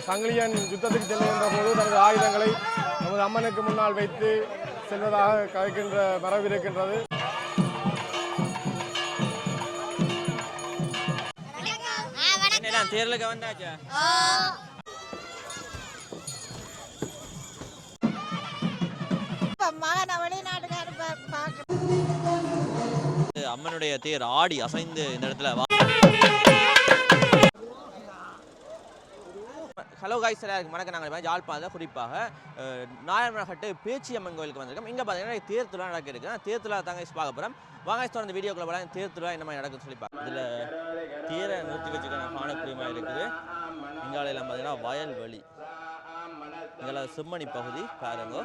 சங்கிலியன் யுத்தத்துக்கு செல்கின்ற போது தனது ஆயுதங்களை நமது அம்மனுக்கு முன்னால் வைத்து செல்வதாக கதைக்கின்ற மரபு இருக்கின்றது. தேர்தலுக்கு வந்தாச்சா? அம்மனுடைய தேர் ஆடி அசைந்து இந்த இடத்துல. ஹலோ காய்ஸ், எல்லாருக்கும் வணக்கம். நாங்கள் யாழ்ப்பாணத்தில் குறிப்பாக நாயன்மரகட்டு பேச்சி அம்மன் கோயிலுக்கு வந்திருக்கோம். இங்கே பார்த்தீங்கன்னா தேர் திருவிழா நடக்கிருக்கு. தேர் திருவிழா தாங்க பார்க்க போகிறோம். வாங்க தொடர்ந்து வீடியோக்குள்ள போகலாம். தேர் திருவிழா என்ன மாதிரி நடக்குதுன்னு சொல்லி பார்க்க. இதில் தேரை நிறுத்தி வச்சுக்கிற காணக்கூடியமாக இருக்குது. இங்காலையெல்லாம் பார்த்தீங்கன்னா வயல்வெளி, இதெல்லாம் செம்மணி பகுதி பாருங்க.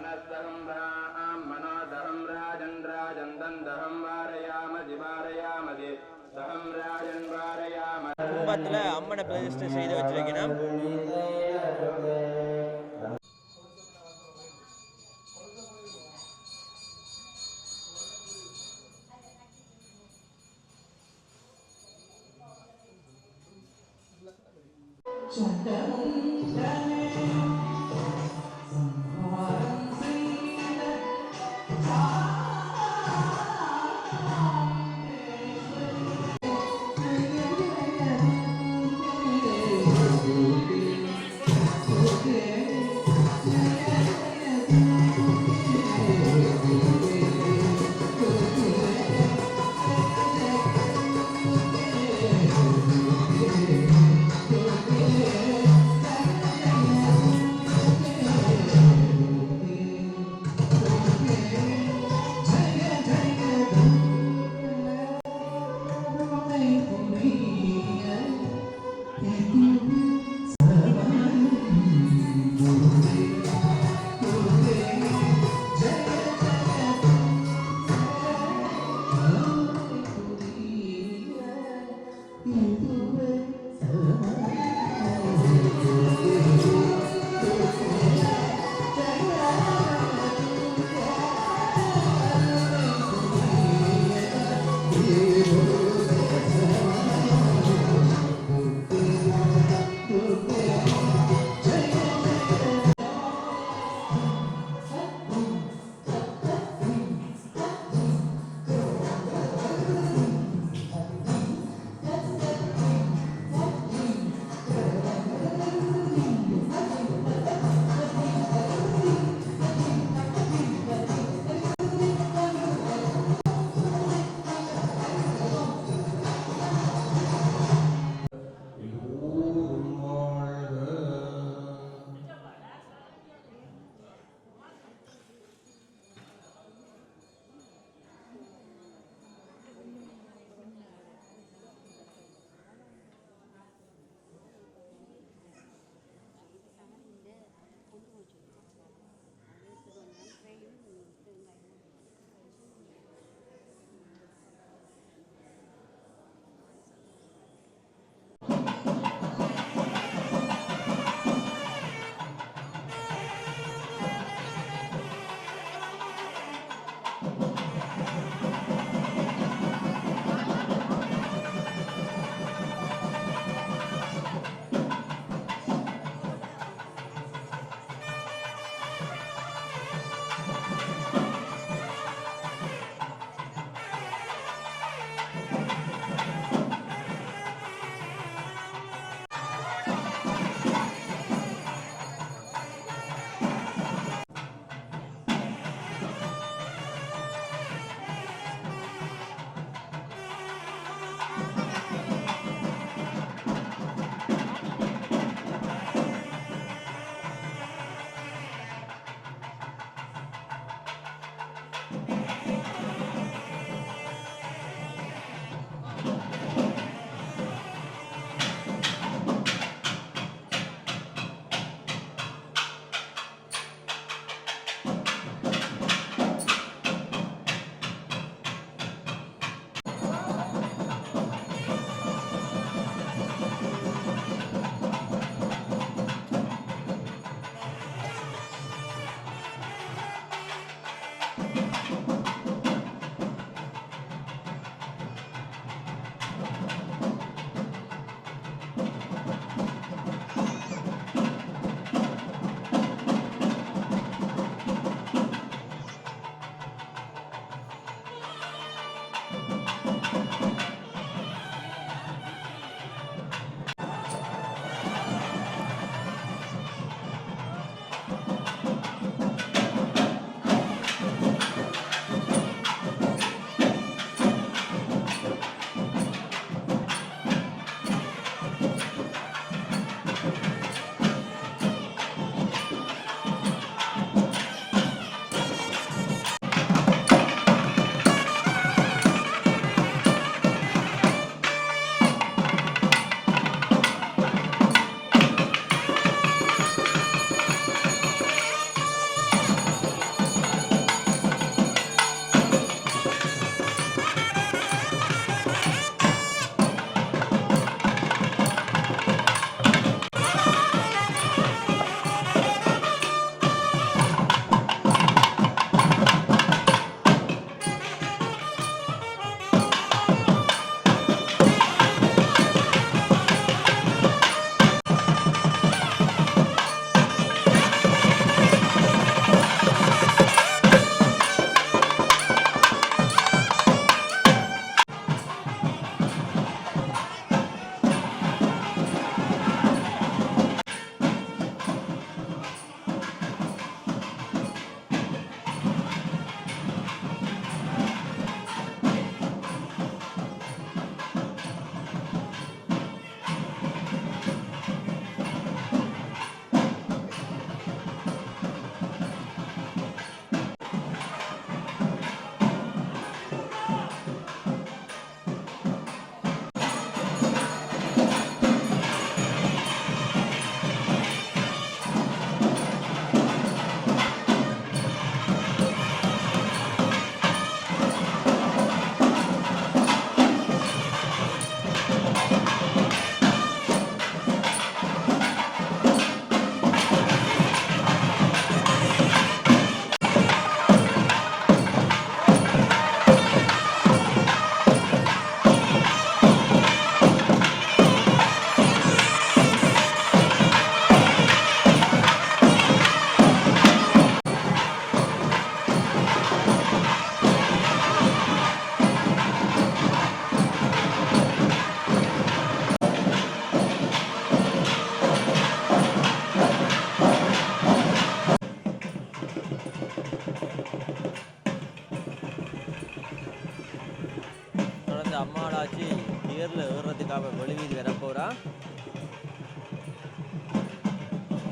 கும்பத்தில் அம்மனை பிரதிஷ்டை செய்து வச்சிருக்கணும்.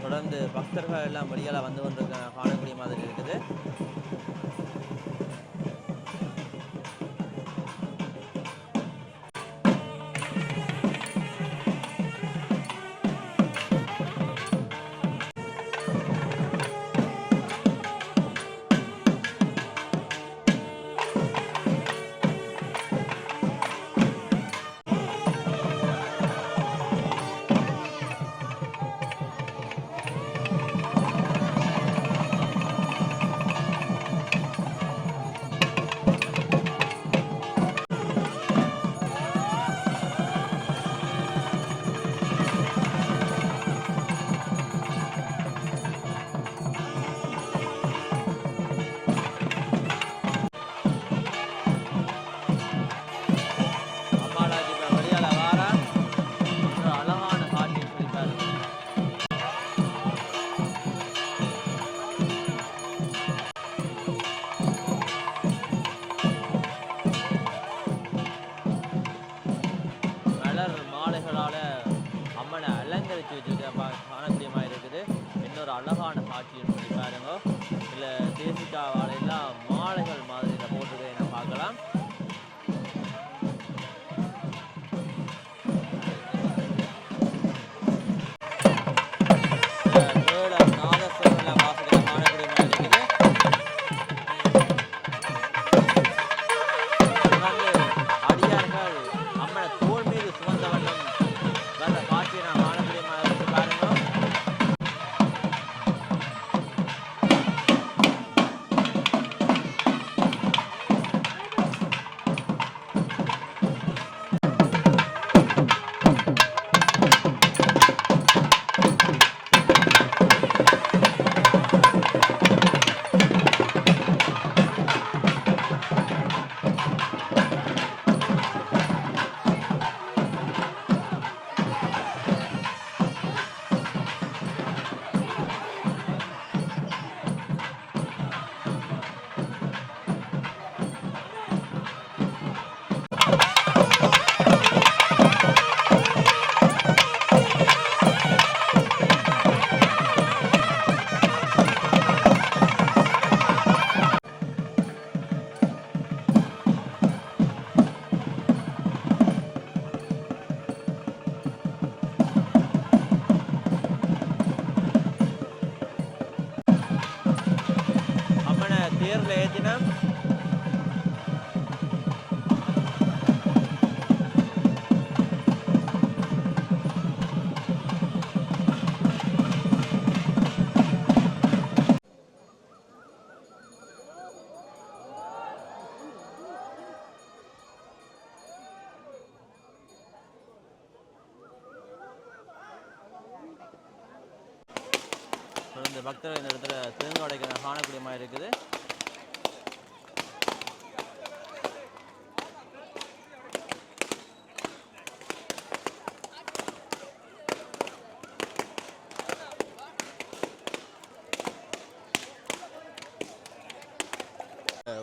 தொடர்ந்து பக்தர்கள் எல்லாம் வெளியால் வந்து கொண்டிருக்க காணக்கூடிய மாதிரி இருக்குது. அழகான காட்சின்னு சொல்லி பாருங்க. இல்லை தேசிக்கா வாழையெல்லாம் மாலைகள் மாதிரி போட்டுருக்கதை நான் பார்க்கலாம். தேர்ல ஏற்றினா இந்த பக்தர்கள் இந்த இடத்துல தேங்காய் உடைக்கிற காணக்கூடிய மாதிரி இருக்குது.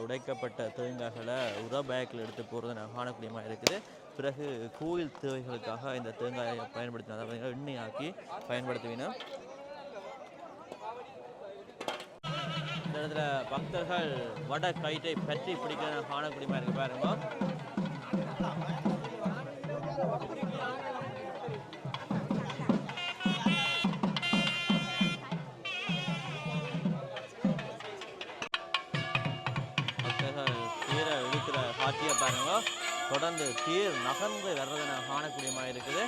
உடைக்கப்பட்ட தேங்காய்களை உர பேக்கில் எடுத்து போகிறத நான் காணக்கூடிய மாதிரி இருக்குது. பிறகு கோயில் தேவைகளுக்காக இந்த தேங்காயை பயன்படுத்தினா அதை எண்ணெயாக்கி பயன்படுத்துவினோம். இந்த இடத்துல பக்தர்கள் வட கயிற்றை பற்றி பிடிக்க காணக்கூடிய மாதிரி இருக்கு பாருங்க. பக்தர்கள் தேரை இழுக்கிற காட்சியை பாருங்க. தொடர்ந்து தேர் நகர்ந்து வர்றதை நான் காணக்கூடிய மாதிரி இருக்குது.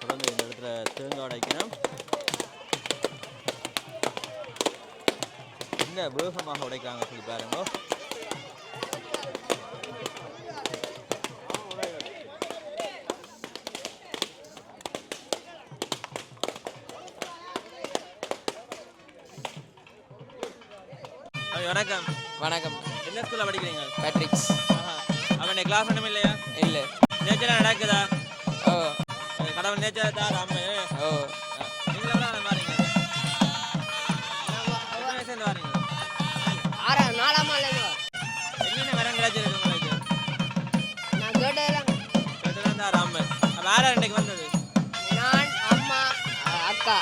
தொடர்ந்து இந்த இடத்துல தேங்காய் உடைக்கணும். இந்த வேகமாக உடைக்கிறாங்க சொல்லி பாருங்க. வணக்கம். வணக்கம். என்ன ஸ்கூல்ல படிக்கிறீங்க? பேட்ரிக்ஸ். அவன் கிளாஸ் ஒன்றும் இல்லையா? இல்லை. நேச்சர் நடக்குதா? ஓ. கடவுள் நேச்சர் தான் ராமு. ஓ. நீங்களா வரீங்க? எத்தனை வயசுல வரீங்க? 4ஆம் ஆண்டுல. என்னென்ன வரங்களை யார் இன்னைக்கு வந்தது? நான், அம்மா, அக்கா.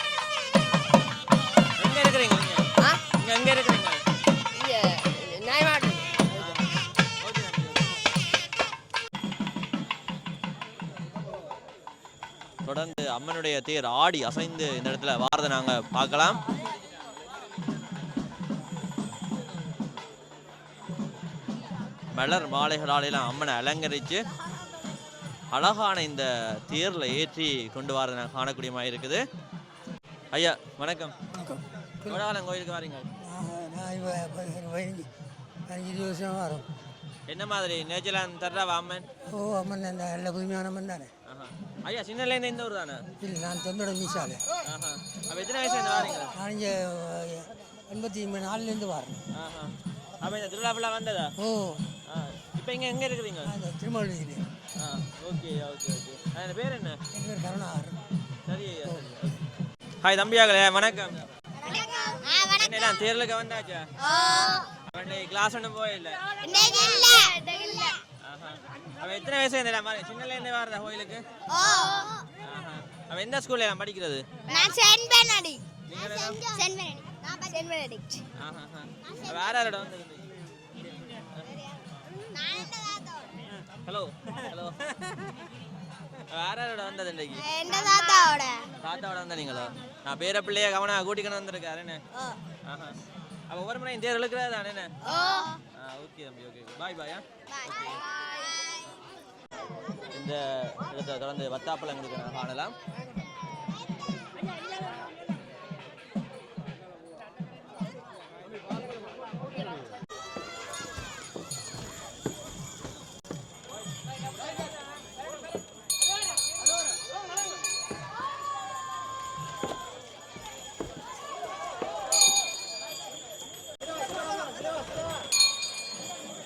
எங்க இருக்கிறீங்க நீங்க? நீங்க எங்க இருக்கிறீங்க? இங்க நாய்மாடு. ஓகே தம்பி. தொடர்ந்து அம்மனுடைய தேர் ஆடி அசைந்து இந்த இடத்துல வாரதை நாங்க பார்க்கலாம். மலர் மாலைகளாலெல்லாம் அம்மனை அலங்கரித்து அழகான இந்த தேரில் ஏற்றி கொண்டு வரதை நான் காணக்கூடிய மாதிரி இருக்குது. ஐயா வணக்கம். கோடாலம் கோயிலுக்கு வரீங்க? நான் 15 வருஷம் வரும். என்ன மாதிரி நேச்சலான் தர்றாவா அம்மன்? ஓ அம்மன் நல்ல புதுமையான அம்மன் தானே. ஐயா சின்னலேருந்து இந்த ஊர் தானே? இல்லை நான் தொண்டோட மீசாலை. அப்போ எத்தனை வயசுல வரீங்க? நான் இங்கே 84லேருந்து வரேன். அப்போ இந்த திருவிழா ஃபுல்லாக வந்ததா? ஓ இப்போ இங்கே எங்கே இருக்கிறீங்க? அந்த திருமணத்தில். Okay okay okay. அந்த பேர் என்ன? என் பேர் கருணாகர். சரி ஐயா சரி. ஹாய் தம்பியாங்களே வணக்கம். என்னெல்லாம் தேர்லுக்கு வந்தாச்சா? கிளாஸ் ஒன்றும் போயில்லை. அவன் எத்தனை வயசு இருந்தேன் மாதிரி சின்னலேருந்தே வரதா கோயிலுக்கு? அவன் எந்த ஸ்கூல்ல படிக்கிறது? வேற யாரோட வந்து? ஹலோ ஹலோ வேற யாரோட வந்தது இன்னைக்கு? தாத்தாவோட வந்தா நீங்களோ? நான் பேர பிள்ளைய கவனம் கூட்டிக்கணும் வந்திருக்காரு என்ன? அப்போ ஒவ்வொரு முறையும் தேர் இழுக்கிறது தானே என்ன? ஓகே தம்பி ஓகே பாய் பாயா. இந்த இடத்தை தொடர்ந்து வத்தாப்பழங்களுக்கு நான் காணலாம்.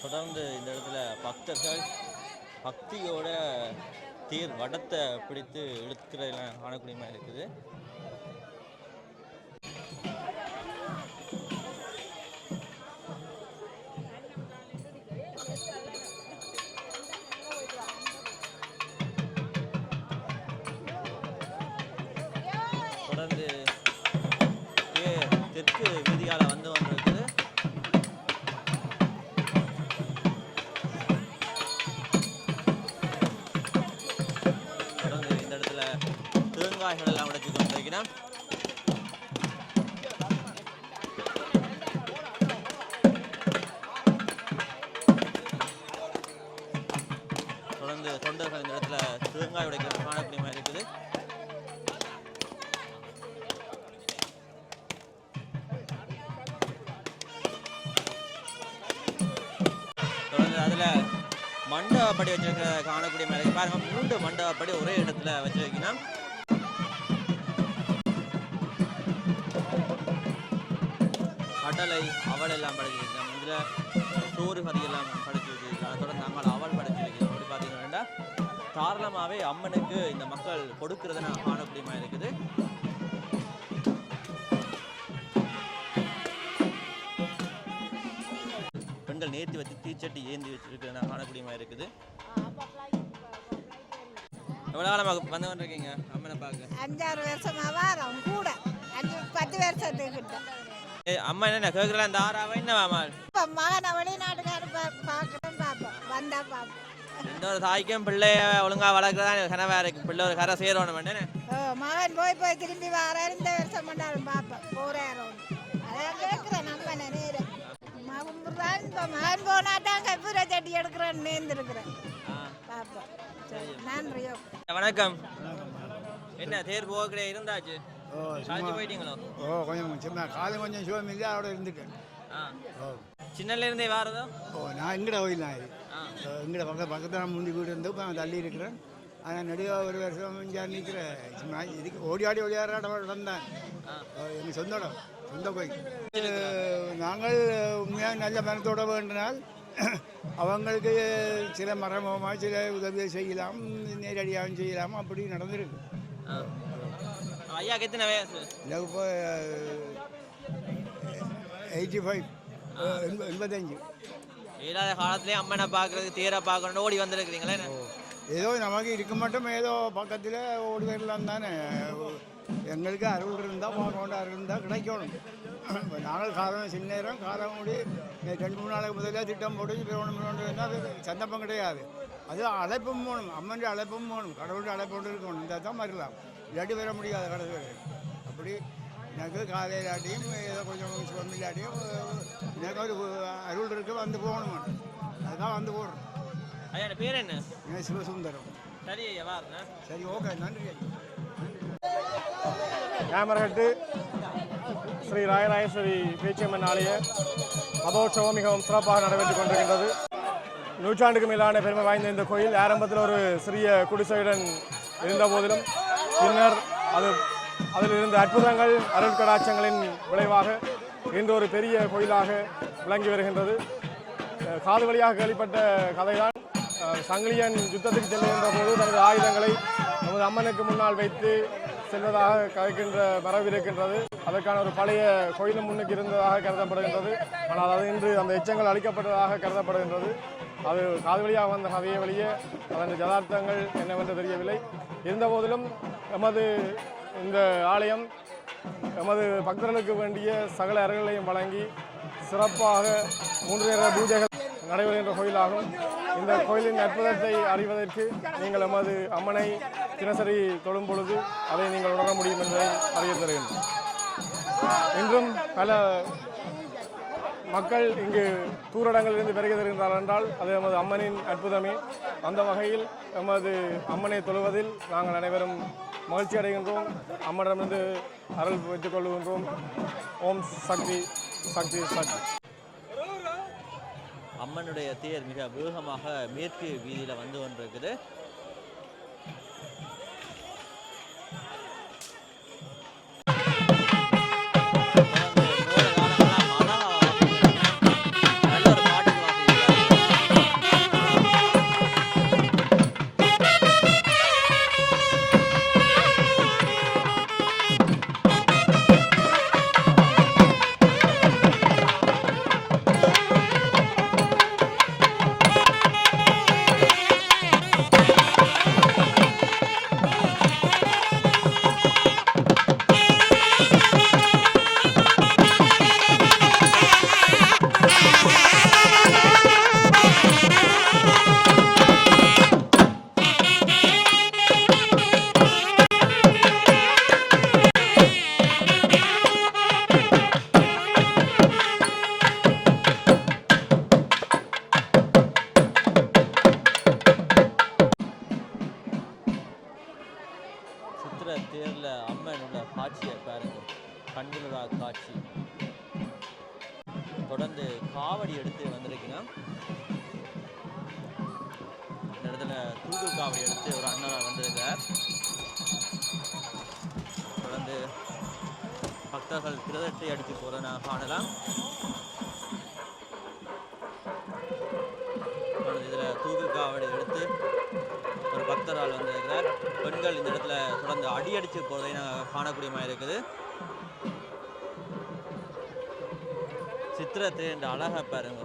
தொடர்ந்து இந்த இடத்துல பக்தர்கள் பக்தியோட தேர் வடத்தை பிடித்து இழுக்கிறதெல்லாம் காணக்கூடிய மாதிரி இருக்குது. தொடர்ந்து தேர் தெற்கு வீதியால் வந்து கொண்டிருக்குது. தேங்காய்கள் எல்லாம் உடைச்சு கொண்டிருக்கிறோம். தொடர்ந்து தொண்டர்கள் இந்த இடத்துல தேங்காய் உடைக்கிற காணக்கூடிய மாதிரி இருக்குது. தொடர்ந்து அதுல மண்டபப்படி வச்சிருக்கிற காணக்கூடிய மாதிரி இருக்கு. பாருங்க 3 மண்டபப்படி ஒரே இடத்துல வச்சிருக்கீங்கன்னா கடலை அவள் எல்லாம் படைச்சிருக்கோம். இதில் சோறு கறி எல்லாம் படைச்சி வச்சிருக்கோம். தொடர்ந்து நாங்கள் அவள் படைச்சி வைக்கிறோம். அப்படி பார்த்தீங்கன்னா தாராளமாகவே அம்மனுக்கு இந்த மக்கள் கொடுக்கறத நான் காணக்கூடிய மாதிரி இருக்குது. பெண்கள் நேர்த்தி வச்சு தீச்சட்டி ஏந்தி வச்சிருக்கிறத நான் காணக்கூடிய மாதிரி இருக்குது. எவ்வளோ காலமாக வந்து கொண்டிருக்கீங்க அம்மனை பார்க்க? 5-6 வருஷமா வரோம் கூட. 10 வருஷத்துக்கிட்ட. அம்மா என்ன கேட்கலாம் இந்த ஆறாவை என்னவாமா? மகனை வெளிநாட்டுக்காரு பார்க்குறேன் பார்ப்போம். வந்தா பார்ப்போம். எந்த ஒரு தாய்க்கும் பிள்ளைய ஒழுங்கா வளர்க்குறதா கனவா இருக்கு. பிள்ளை ஒரு கரை சேரணும் வேண்டேன்னு. மகன் போய் திரும்பி வராரு. இந்த வருஷம் பண்ணாலும் பார்ப்போம். போறாரோம். அதான் கேட்குறேன் நம்ம நேரம். மகன் போனா தான் கற்பூர சட்டி எடுக்கிறேன்னு நேர்ந்துருக்குறேன். பார்ப்போம். நன்றியோ. வணக்கம். என்ன தேர் போகக்கூடிய இருந்தாச்சு? சாஞ்சி போயிட்டீங்களோ? கொஞ்சம் சின்ன காலம் கொஞ்சம் சுகம் இல்லை அவட இருந்துட்டேன். சின்னல இருந்தே வாரதோ? நான் எங்கட கோயில் தான் இது. எங்கட பக்கத்தில் முந்தி வீடு இருந்து இப்போ தள்ளி இருக்கிறேன். ஆனால் நடுவே ஒரு வருஷம் நிற்கிறேன். சும்மா இதுக்கு ஓடி ஆடி விளையாடுற வந்தேன். எங்கள் சொந்த கோயில். நாங்கள் உண்மையாக நல்ல மனத்தோட வேண்டினால் அவங்களுக்கு சில மரபமாக சில உதவியை செய்யலாம், நேரடியாகவும் செய்யலாம். அப்படி நடந்திருக்கு. ஐயாக்கு எத்தனை வயசு? எனக்கு இப்போ 85 85. இல்லாத காலத்துலேயே அம்மனை பார்க்கறதுக்கு தேரை பார்க்கணுன்னு ஓடி வந்திருக்கிறீங்களே? ஏதோ நமக்கு இருக்க மட்டும் ஏதோ பக்கத்தில் ஓடி வரலாம் தானே. எங்களுக்கு அருள் இருந்தால் பார்க்க அருள் இருந்தால் கிடைக்கணும். நாங்கள் காலம் சின்ன நேரம் காலம் கூடி 2-3 நாளைக்கு முதல்ல திட்டம் போட்டு பிறவணும் இருந்தால் அது சந்தர்ப்பம் கிடையாது. அது அழைப்பும் போகணும், அம்மன் அழைப்பும் போகணும், கடவுளுடைய அழைப்போடு இருக்கணும். இந்த தான் வரலாம், இல்லாட்டி வர முடியாது கடவுள். அப்படி எனக்கு காலையிலாட்டியும் ஏதோ கொஞ்சம் சொல்லாட்டியும் எனக்கு ஒரு அருள் இருக்கு, வந்து போகணும். அதுதான் வந்து போடுறோம். ஐயா பேர் என்ன? சிவசுந்தரம். சரி ஐயா வாருங்க. சரி, ஓகே, நன்றி. கேமரகட்டு ஸ்ரீ ராயராஜேஸ்வரி பேச்சியம்மன் ஆலய மதோற்சவம் மிகவும் சிறப்பாக நடைபெற்றுக் கொண்டிருக்கின்றது. நூற்றாண்டுக்கு மேலான பெருமை வாய்ந்த இந்த கோயில் ஆரம்பத்தில் ஒரு சிறிய குடிசையுடன் இருந்த போதிலும் பின்னர் அதில் இருந்த அற்புதங்கள் அருட்கடாட்சங்களின் விளைவாக இன்று ஒரு பெரிய கோயிலாக விளங்கி வருகின்றது. காது வழியாக கேள்விப்பட்ட கதைதான் சங்கிலியன் யுத்தத்துக்கு செல்லுகின்ற போது தனது ஆயுதங்களை நமது அம்மனுக்கு முன்னால் வைத்து செல்வதாக கதைக்கின்ற மரபு இருக்கின்றது. அதற்கான ஒரு பழைய கோயிலும் முன்னுக்கு இருந்ததாக கருதப்படுகின்றது. ஆனால் அது இன்று அந்த எச்சங்கள் அளிக்கப்பட்டதாக கருதப்படுகின்றது. அது காது வழியாக வந்த கதையை வழியே அதன் யதார்த்தங்கள் என்னவென்று தெரியவில்லை. இருந்தபோதிலும் எமது இந்த ஆலயம் எமது பக்தர்களுக்கு வேண்டிய சகல அறைகளையும் வழங்கி சிறப்பாக 3 நேர பூஜைகள் நடைபெறுகின்ற கோயிலாகும். இந்த கோயிலின் அற்புதத்தை அறிவதற்கு நீங்கள் எமது அம்மனை தினசரி தொழும் பொழுது அதை நீங்கள் உணர முடியும் என்பதை அறிய தருகின்றோம். இன்றும் பல மக்கள் இங்கு தூரடங்களிலிருந்து வருகை தருகின்றார்கள் என்றால் அது எமது அம்மனின் அற்புதமே. அந்த வகையில் எமது அம்மனை தொழுவதில் நாங்கள் அனைவரும் மகிழ்ச்சி அடைகின்றோம். அம்மனிடமிருந்து அருள் பெற்றுக் கொள்கின்றோம். ஓம் சக்தி சக்தி சக்தி. அம்மனுடைய தேர் மிக வேகமாக மேற்கு வீதியில் வந்து கொண்டிருக்குது. தேர்ல அம்மன் உள்ள காட்சியை பாருங்க, கண்ணுலா காட்சி. தொடர்ந்து காவடி எடுத்து வந்திருக்கீங்கன்னா இந்த இடத்துல தூக்கு காவடி எடுத்து ஒரு அண்ணா வந்திருக்கார். தொடர்ந்து பக்தர்கள் பிரதட்டை அடித்து போறதை நான் காணலாம். இதில் தூக்கு காவடி எடுத்து ஒரு பக்தரால் வந்திருக்கிறார். பெண்கள் இந்த இடத்துல தொடர்ந்து அடியடிச்சு போவதை நாங்கள் காணக்கூடிய மாதிரி இருக்குது. சித்திரத்தை என்ற அழகை பாருங்க.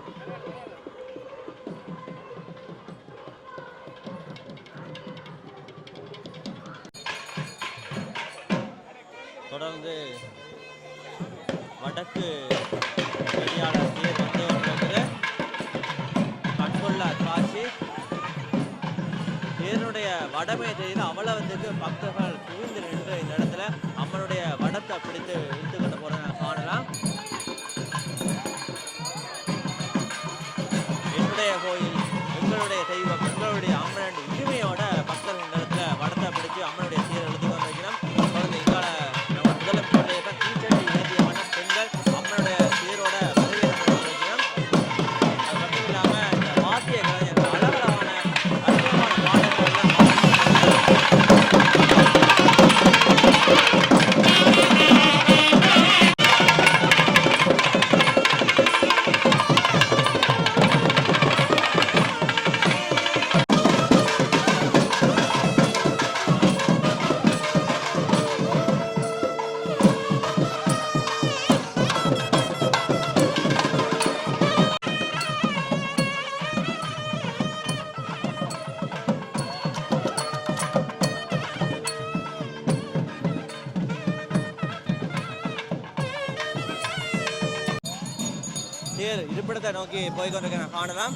தொடர்ந்து வடக்கு வெளியாளர் தேர் வந்து கொண்டிருக்குது. கண்கொள்ளா காட்சி. தேருடைய வடமே தெரியுது. அவ்வளவுக்கு பக்தர்கள் குவிந்து நின்று இந்த இடத்துல அம்மனுடைய வடத்தை பிடித்து இழுத்து கொண்டு போறதை நான் காணலாம். என்னுடைய கோயில், எங்களுடைய தெய்வம், எங்களுடைய அம்மன் உரிமையோட பக்தர்கள் இந்த இடத்துல வடத்தை பிடிச்சு அம்மனுடைய தேர் எழுதி கொண்டிருக்கிறோம். தொடர்ந்து இங்கால முதலமைச்சருடைய தீச்சட்டி ஏந்தியமான பெண்கள் அம்மனுடைய தேரோட வரவேற்பு கொண்டிருக்கிறோம். அது மட்டும் இல்லாம இந்த வாத்திய கலைஞர்கள் அழகழகான அற்புதமான பாடல்கள் தேர் இருப்பிடத்தை நோக்கி போய்கொண்டிருக்க காணலாம்.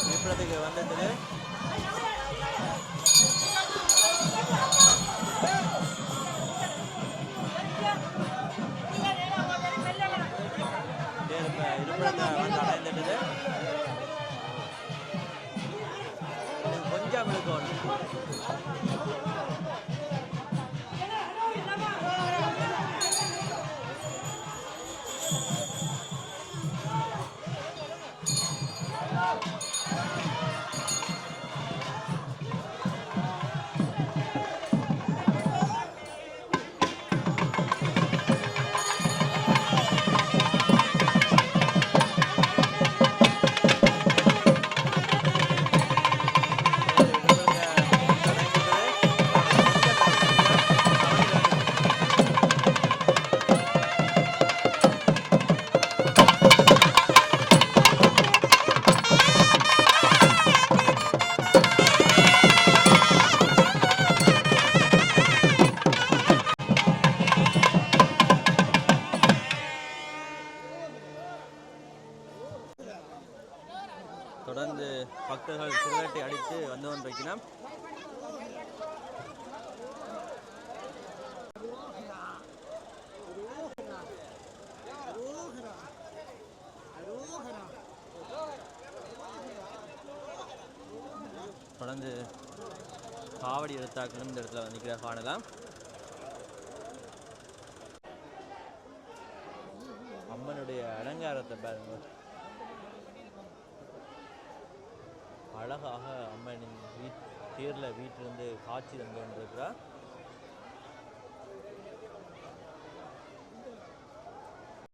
இருப்பிடத்துக்கு வந்தது இருப்பிடத்தை வந்து அடைந்துட்டது. கொஞ்சம் இருக்கும். தொடர்ந்து பக்தர்கள் சிறுவேட்டை அடித்து வந்து கொண்டிருக்கிறோம். தொடர்ந்து காவடி எடுத்தாக்களும் இந்த இடத்துல நிற்கிற காணலாம். அம்மனுடைய அலங்காரத்தை பாருங்க, அழகாக அம்மனின் தேரில் வீட்டிலிருந்து காட்சி தந்து கொண்டிருக்கிறார்.